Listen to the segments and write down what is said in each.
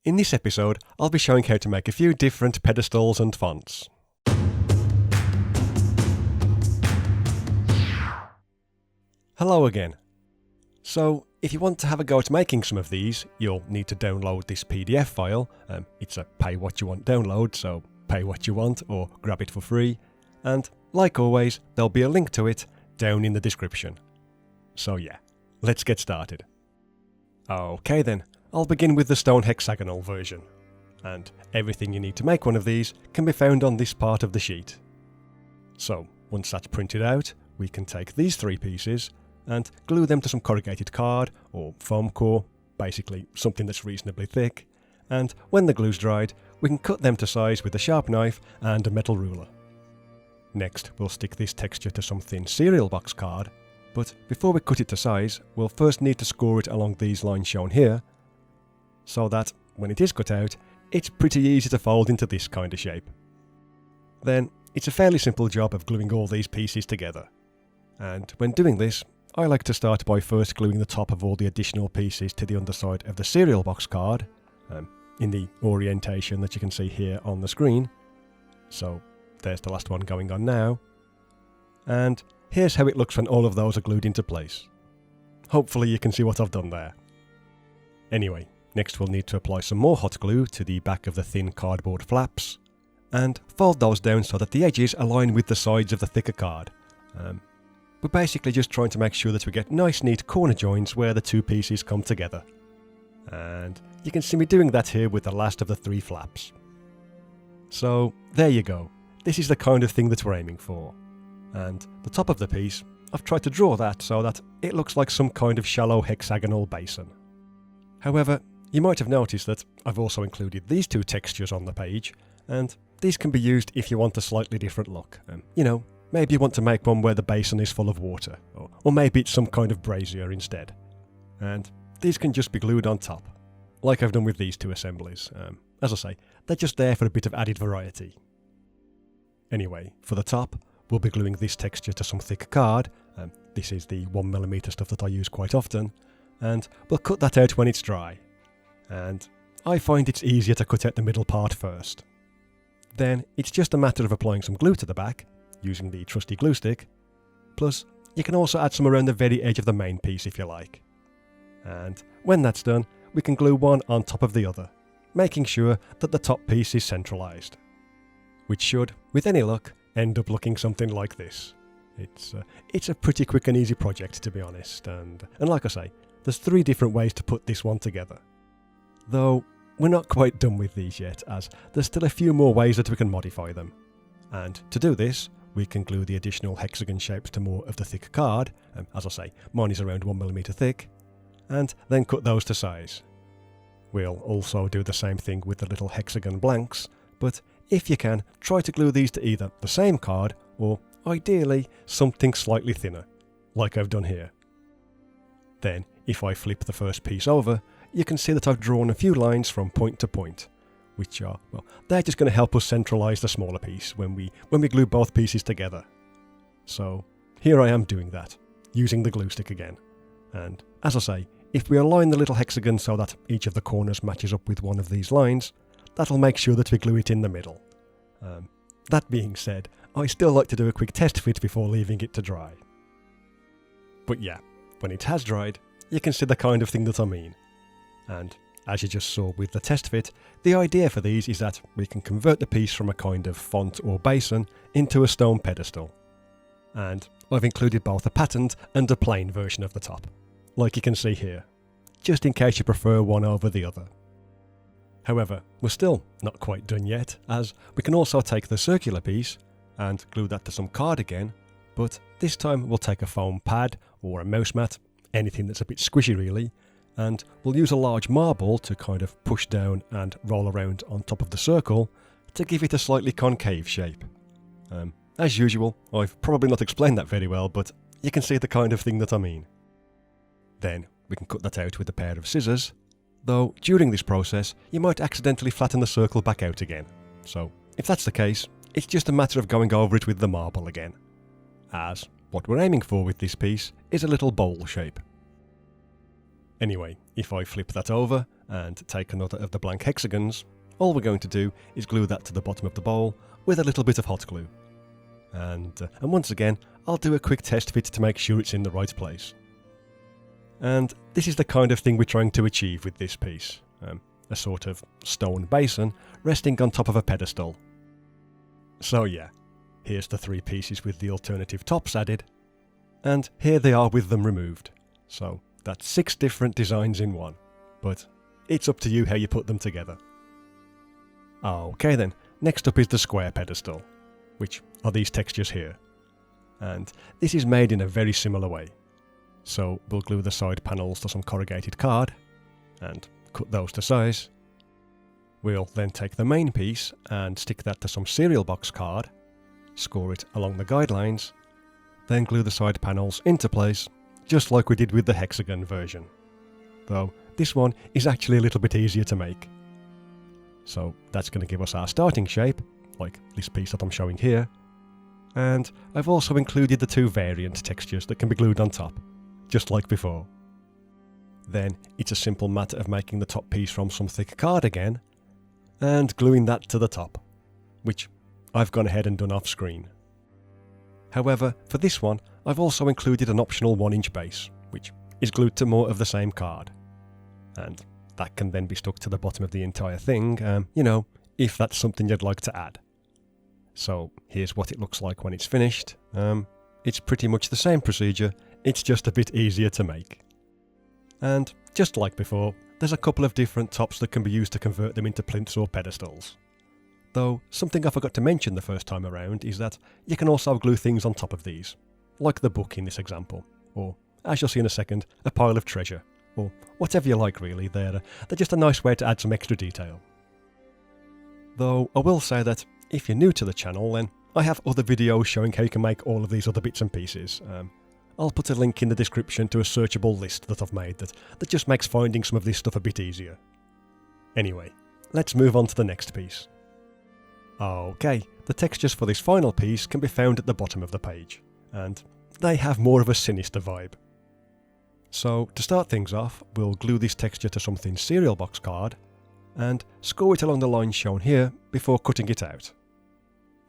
In this episode, I'll be showing how to make a few different pedestals and fonts. Hello again. So, if you want to have a go at making some of these, you'll need to download this PDF file. It's a pay what you want download, so pay what you want or grab it for free. And, like always, there'll be a link to it down in the description. So yeah, let's get started. Okay then, I'll begin with the stone hexagonal version. And everything you need to make one of these can be found on this part of the sheet. So, once that's printed out, we can take these three pieces and glue them to some corrugated card or foam core, basically something that's reasonably thick, and when the glue's dried, we can cut them to size with a sharp knife and a metal ruler. Next, we'll stick this texture to some thin cereal box card, but before we cut it to size, we'll first need to score it along these lines shown here, so that, when it is cut out, it's pretty easy to fold into this kind of shape. Then, it's a fairly simple job of gluing all these pieces together. And when doing this, I like to start by first gluing the top of all the additional pieces to the underside of the cereal box card, in the orientation that you can see here on the screen. So, there's the last one going on now. And here's how it looks when all of those are glued into place. Hopefully you can see what I've done there. Anyway, next we'll need to apply some more hot glue to the back of the thin cardboard flaps, and fold those down so that the edges align with the sides of the thicker card. We're basically just trying to make sure that we get nice neat corner joins where the two pieces come together. And you can see me doing that here with the last of the three flaps. So there you go, this is the kind of thing that we're aiming for. And the top of the piece, I've tried to draw that so that it looks like some kind of shallow hexagonal basin. However, you might have noticed that I've also included these two textures on the page, and these can be used if you want a slightly different look. Maybe you want to make one where the basin is full of water, or maybe it's some kind of brazier instead. And these can just be glued on top, like I've done with these two assemblies. As I say, they're just there for a bit of added variety. Anyway, for the top, we'll be gluing this texture to some thick card. This is the 1mm stuff that I use quite often, and we'll cut that out when it's dry. And I find it's easier to cut out the middle part first. Then it's just a matter of applying some glue to the back, using the trusty glue stick, plus you can also add some around the very edge of the main piece if you like. And when that's done, we can glue one on top of the other, making sure that the top piece is centralised. Which should, with any luck, end up looking something like this. It's a pretty quick and easy project, to be honest, and like I say, there's three different ways to put this one together. Though, we're not quite done with these yet, as there's still a few more ways that we can modify them. And to do this, we can glue the additional hexagon shapes to more of the thick card, as I say, mine is around 1mm thick, and then cut those to size. We'll also do the same thing with the little hexagon blanks, but if you can, try to glue these to either the same card, or ideally something slightly thinner, like I've done here. Then, if I flip the first piece over, you can see that I've drawn a few lines from point to point, which are, they're just going to help us centralise the smaller piece when we glue both pieces together. So, here I am doing that, using the glue stick again. And, as I say, if we align the little hexagon so that each of the corners matches up with one of these lines, that'll make sure that we glue it in the middle. That being said, I still like to do a quick test fit before leaving it to dry. But yeah, when it has dried, you can see the kind of thing that I mean. And as you just saw with the test fit, the idea for these is that we can convert the piece from a kind of font or basin into a stone pedestal. And I've included both a patterned and a plain version of the top, like you can see here, just in case you prefer one over the other. However, we're still not quite done yet, as we can also take the circular piece and glue that to some card again, but this time we'll take a foam pad or a mouse mat, anything that's a bit squishy really, and we'll use a large marble to kind of push down and roll around on top of the circle to give it a slightly concave shape. As usual, I've probably not explained that very well, but you can see the kind of thing that I mean. Then we can cut that out with a pair of scissors, though during this process you might accidentally flatten the circle back out again. So if that's the case, it's just a matter of going over it with the marble again, as what we're aiming for with this piece is a little bowl shape. Anyway, if I flip that over and take another of the blank hexagons, all we're going to do is glue that to the bottom of the bowl with a little bit of hot glue. And once again, I'll do a quick test fit to make sure it's in the right place. And this is the kind of thing we're trying to achieve with this piece. A sort of stone basin resting on top of a pedestal. So yeah, here's the 3 pieces with the alternative tops added, and here they are with them removed. So that's 6 different designs in one, but it's up to you how you put them together. Okay then, next up is the square pedestal, which are these textures here. And this is made in a very similar way. So we'll glue the side panels to some corrugated card, and cut those to size. We'll then take the main piece and stick that to some cereal box card, score it along the guidelines, then glue the side panels into place, just like we did with the hexagon version. Though this one is actually a little bit easier to make. So that's going to give us our starting shape, like this piece that I'm showing here. And I've also included the 2 variant textures that can be glued on top, just like before. Then it's a simple matter of making the top piece from some thick card again, and gluing that to the top, which I've gone ahead and done off screen. However, for this one, I've also included an optional 1-inch base, which is glued to more of the same card. And that can then be stuck to the bottom of the entire thing, if that's something you'd like to add. So here's what it looks like when it's finished. It's pretty much the same procedure, it's just a bit easier to make. And just like before, there's a couple of different tops that can be used to convert them into plinths or pedestals. Though something I forgot to mention the first time around is that you can also glue things on top of these, like the book in this example, or, as you'll see in a second, a pile of treasure, or whatever you like really. They're just a nice way to add some extra detail. Though I will say that if you're new to the channel, then I have other videos showing how you can make all of these other bits and pieces. I'll put a link in the description to a searchable list that I've made that just makes finding some of this stuff a bit easier. Anyway, let's move on to the next piece. Okay, the textures for this final piece can be found at the bottom of the page, and they have more of a sinister vibe. So to start things off, we'll glue this texture to some thin cereal box card, and score it along the lines shown here before cutting it out.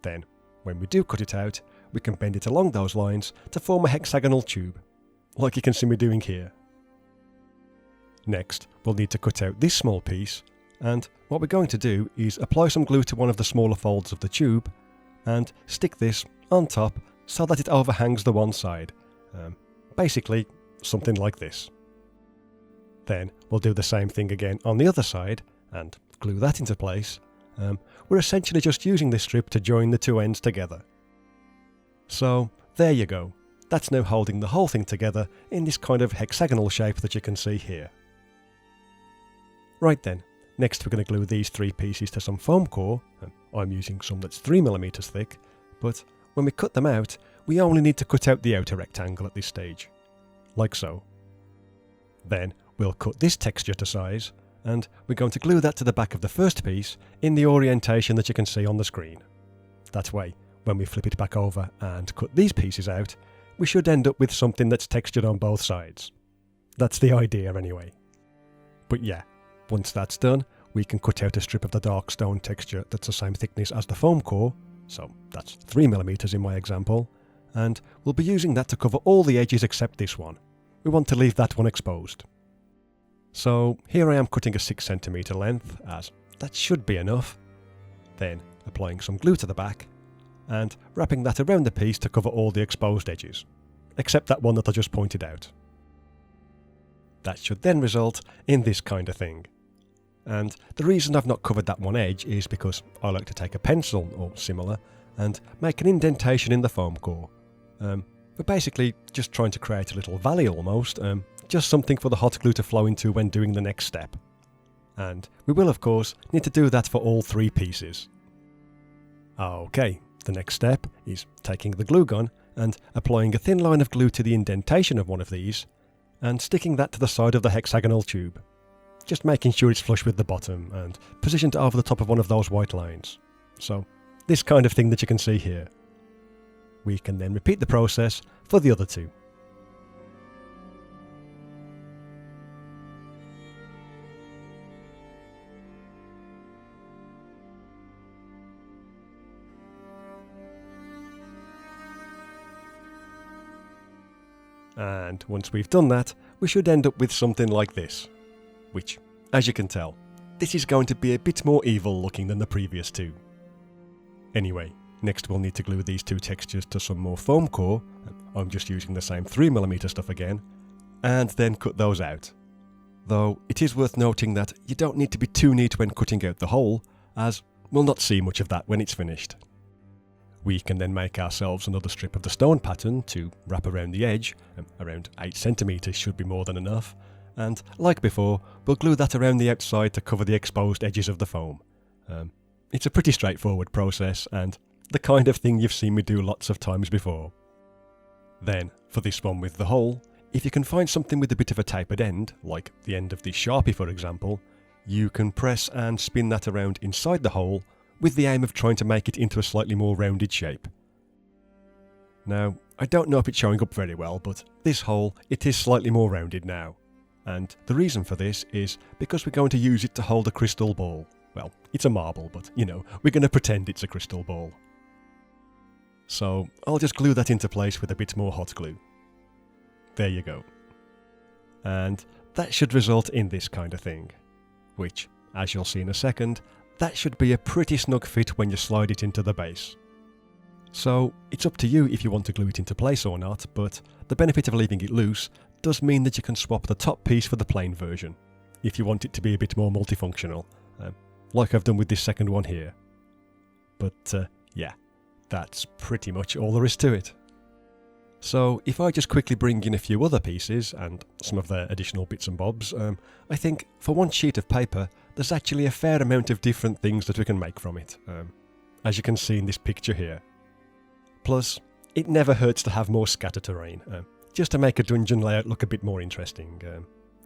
Then, when we do cut it out, we can bend it along those lines to form a hexagonal tube, like you can see me doing here. Next, we'll need to cut out this small piece, and what we're going to do is apply some glue to one of the smaller folds of the tube, and stick this on top so that it overhangs the one side. Basically, something like this. Then we'll do the same thing again on the other side, and glue that into place. We're essentially just using this strip to join the 2 ends together. So there you go, that's now holding the whole thing together in this kind of hexagonal shape that you can see here. Right then, next we're going to glue these 3 pieces to some foam core. I'm using some that's 3mm thick, but when we cut them out, we only need to cut out the outer rectangle at this stage, like so. Then we'll cut this texture to size, and we're going to glue that to the back of the first piece in the orientation that you can see on the screen. That way, when we flip it back over and cut these pieces out, we should end up with something that's textured on both sides. That's the idea anyway. But yeah, once that's done, we can cut out a strip of the dark stone texture that's the same thickness as the foam core, so that's 3mm in my example, and we'll be using that to cover all the edges except this one. We want to leave that one exposed. So here I am cutting a 6cm length, as that should be enough. Then applying some glue to the back, and wrapping that around the piece to cover all the exposed edges, except that one that I just pointed out. That should then result in this kind of thing. And the reason I've not covered that one edge is because I like to take a pencil or similar and make an indentation in the foam core. We're basically just trying to create a little valley almost, just something for the hot glue to flow into when doing the next step. And we will of course need to do that for all 3 pieces. Okay, the next step is taking the glue gun and applying a thin line of glue to the indentation of one of these, and sticking that to the side of the hexagonal tube. Just making sure it's flush with the bottom and positioned over the top of one of those white lines. So, this kind of thing that you can see here. We can then repeat the process for the other 2. And once we've done that, we should end up with something like this. Which, as you can tell, this is going to be a bit more evil looking than the previous two. Anyway, next we'll need to glue these two textures to some more foam core, I'm just using the same 3mm stuff again, and then cut those out. Though it is worth noting that you don't need to be too neat when cutting out the hole, as we'll not see much of that when it's finished. We can then make ourselves another strip of the stone pattern to wrap around the edge, around 8cm should be more than enough, and like before, we'll glue that around the outside to cover the exposed edges of the foam. It's a pretty straightforward process, and the kind of thing you've seen me do lots of times before. Then, for this one with the hole, if you can find something with a bit of a tapered end, like the end of the Sharpie for example, you can press and spin that around inside the hole with the aim of trying to make it into a slightly more rounded shape. Now, I don't know if it's showing up very well, but this hole, it is slightly more rounded now. And the reason for this is because we're going to use it to hold a crystal ball. Well, it's a marble, but you know, we're going to pretend it's a crystal ball. So I'll just glue that into place with a bit more hot glue. There you go. And that should result in this kind of thing, which, as you'll see in a second, that should be a pretty snug fit when you slide it into the base. So it's up to you if you want to glue it into place or not, but the benefit of leaving it loose does mean that you can swap the top piece for the plain version, if you want it to be a bit more multifunctional, like I've done with this second one here. But yeah, that's pretty much all there is to it. So if I just quickly bring in a few other pieces and some of their additional bits and bobs, I think for one sheet of paper there's actually a fair amount of different things that we can make from it, as you can see in this picture here. Plus, it never hurts to have more scatter terrain, just to make a dungeon layout look a bit more interesting.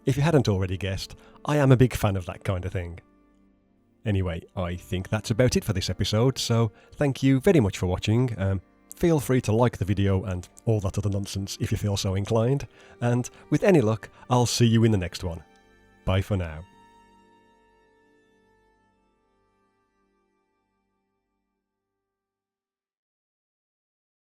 If you hadn't already guessed, I am a big fan of that kind of thing. Anyway, I think that's about it for this episode, so thank you very much for watching. Feel free to like the video and all that other nonsense if you feel so inclined, and with any luck, I'll see you in the next one. Bye for now.